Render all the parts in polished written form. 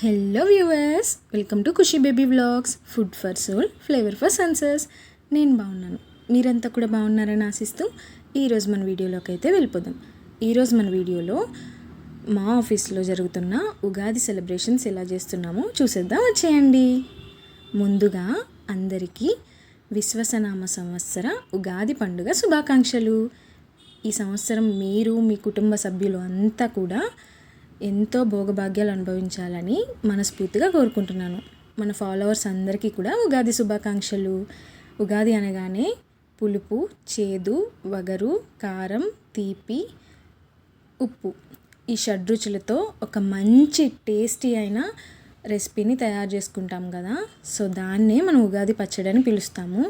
Hello viewers, welcome to Khushi baby vlogs. Food for soul, flavour for senses. నేను బాగున్నాను, మీరంతా కూడా బాగున్నారని ఆశిస్తూ ఈరోజు మన వీడియోలోకి అయితే వెళ్ళిపోదాం. ఈరోజు మన వీడియోలో మా ఆఫీస్లో జరుగుతున్న ఉగాది సెలబ్రేషన్స్ ఎలా చేస్తున్నామో చూసేద్దాం, వచ్చేయండి. ముందుగా అందరికీ విశ్వసనామ సంవత్సర ఉగాది పండుగ శుభాకాంక్షలు. ఈ సంవత్సరం మీరు మీ కుటుంబ సభ్యులు అంతా కూడా ఎంతో భోగభాగ్యాలు అనుభవించాలని మనస్ఫూర్తిగా కోరుకుంటున్నాను. మన ఫాలోవర్స్ అందరికీ కూడా ఉగాది శుభాకాంక్షలు. ఉగాది అనగానే పులుపు, చేదు, వగరు, కారం, తీపి, ఉప్పు ఈ షడ్రుచులతో ఒక మంచి టేస్టీ అయిన రెసిపీని తయారు చేసుకుంటాం కదా. సో దాన్నే మనం ఉగాది పచ్చడి అని పిలుస్తాము.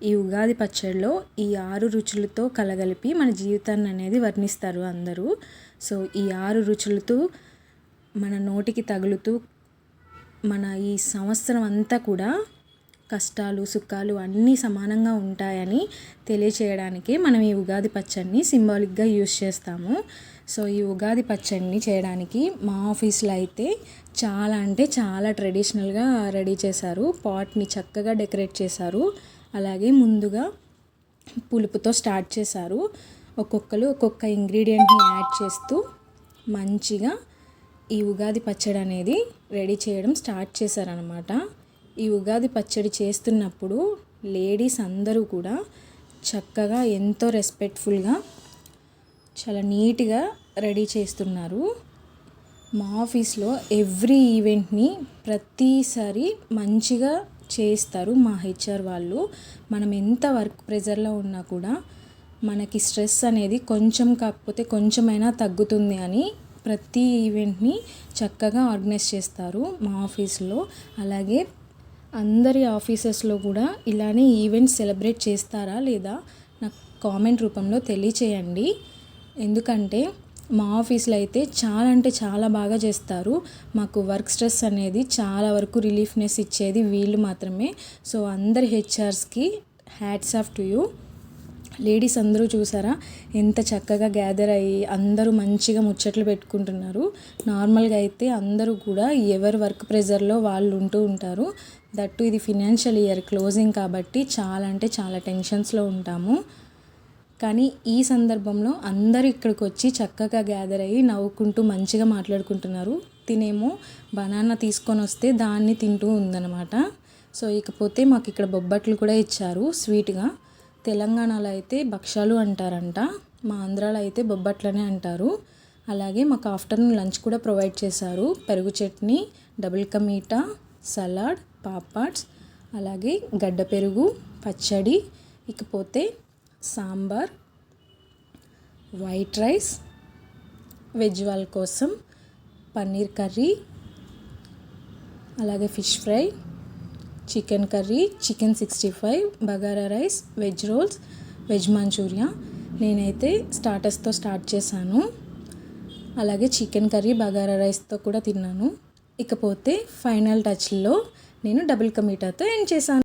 ఈ ఉగాది పచ్చడిలో ఈ 6 రుచులతో కలగలిపి మన జీవితాన్ని అనేది వర్ణిస్తారు అందరూ. సో ఈ 6 రుచులతో మన నోటికి తగులుతూ మన ఈ సంవత్సరం అంతా కూడా కష్టాలు సుఖాలు అన్నీ సమానంగా ఉంటాయని తెలియచేయడానికే మనం ఈ ఉగాది పచ్చడిని సింబాలిక్గా యూజ్ చేస్తాము. సో ఈ ఉగాది పచ్చడిని చేయడానికి మా ఆఫీస్లో అయితే చాలా అంటే చాలా ట్రెడిషనల్గా రెడీ చేశారు. పాట్ని చక్కగా డెకరేట్ చేశారు. అలాగే ముందుగా పులుపుతో స్టార్ట్ చేశారు. ఒక్కొక్కరు ఒక్కొక్క ఇంగ్రీడియంట్ని యాడ్ చేస్తూ మంచిగా ఈ ఉగాది పచ్చడి అనేది రెడీ చేయడం స్టార్ట్ చేశారనమాట. ఈ ఉగాది పచ్చడి చేస్తున్నప్పుడు లేడీస్ అందరూ కూడా చక్కగా ఎంతో రెస్పెక్ట్ఫుల్గా చాలా నీట్గా రెడీ చేస్తున్నారు. మా ఆఫీస్లో ఎవ్రీ ఈవెంట్ని ప్రతిసారి మంచిగా చేస్తారు మా హెచ్ఆర్ వాళ్ళు. మనం ఎంత వర్క్ ప్రెజర్లో ఉన్నా కూడా మనకి స్ట్రెస్ అనేది కొంచెం కాకపోతే కొంచెమైనా తగ్గుతుంది అని ప్రతి ఈవెంట్ని చక్కగా ఆర్గనైజ్ చేస్తారు మా ఆఫీస్లో. అలాగే అందరి ఆఫీసెస్లో కూడా ఇలానే ఈవెంట్స్ సెలబ్రేట్ చేస్తారా లేదా నాకు కామెంట్ రూపంలో తెలియచేయండి. ఎందుకంటే మా ఆఫీస్లో అయితే చాలా అంటే చాలా బాగా చేస్తారు. మాకు వర్క్ స్ట్రెస్ అనేది చాలా వరకు రిలీఫ్నెస్ ఇచ్చేది వీళ్ళు మాత్రమే. సో అందరి హెచ్ఆర్స్కి హ్యాట్స్ ఆఫ్ టు యూ. లేడీస్ అందరూ చూసారా ఎంత చక్కగా గ్యాదర్ అయ్యి అందరూ మంచిగా ముచ్చట్లు పెట్టుకుంటున్నారు. నార్మల్గా అయితే అందరూ కూడా ఎవరి వర్క్ ప్రెజర్లో వాళ్ళు ఉంటూ ఉంటారు. దట్టు ఇది ఫినాన్షియల్ ఇయర్ క్లోజింగ్ కాబట్టి చాలా అంటే చాలా టెన్షన్స్లో ఉంటాము. కానీ ఈ సందర్భంలో అందరూ ఇక్కడికి వచ్చి చక్కగా గ్యాదర్ అయ్యి నవ్వుకుంటూ మంచిగా మాట్లాడుకుంటున్నారు. తినేమో బనానా తీసుకొని వస్తే దాన్ని తింటూ ఉందన్నమాట. సో ఇకపోతే మాకు ఇక్కడ బొబ్బట్లు కూడా ఇచ్చారు స్వీట్గా. తెలంగాణలో అయితే భక్షాలు అంటారంట, మా ఆంధ్రాలో అయితే బొబ్బట్లనే అంటారు. అలాగే మాకు ఆఫ్టర్నూన్ లంచ్ కూడా ప్రొవైడ్ చేశారు. పెరుగు చట్నీ, డబుల్ కా మీఠా, సలాడ్, పాపడ్స్, అలాగే గడ్డ పెరుగు, పచ్చడి, ఇకపోతే సాంబార్, వైట్ రైస్, వెజ్ వాళ్ళ కోసం పన్నీర్ కర్రీ, అలాగే fish fry, chicken curry, chicken 65, bagara rice, veg rolls, veg manchuria. నేనైతే స్టార్టర్స్తో స్టార్ట్ చేశాను. అలాగే చికెన్ కర్రీ బగారా రైస్తో కూడా తిన్నాను. ఇకపోతే ఫైనల్ టచ్లో నేను డబుల్ కా మీఠాతో ఎండ్ చేశాను.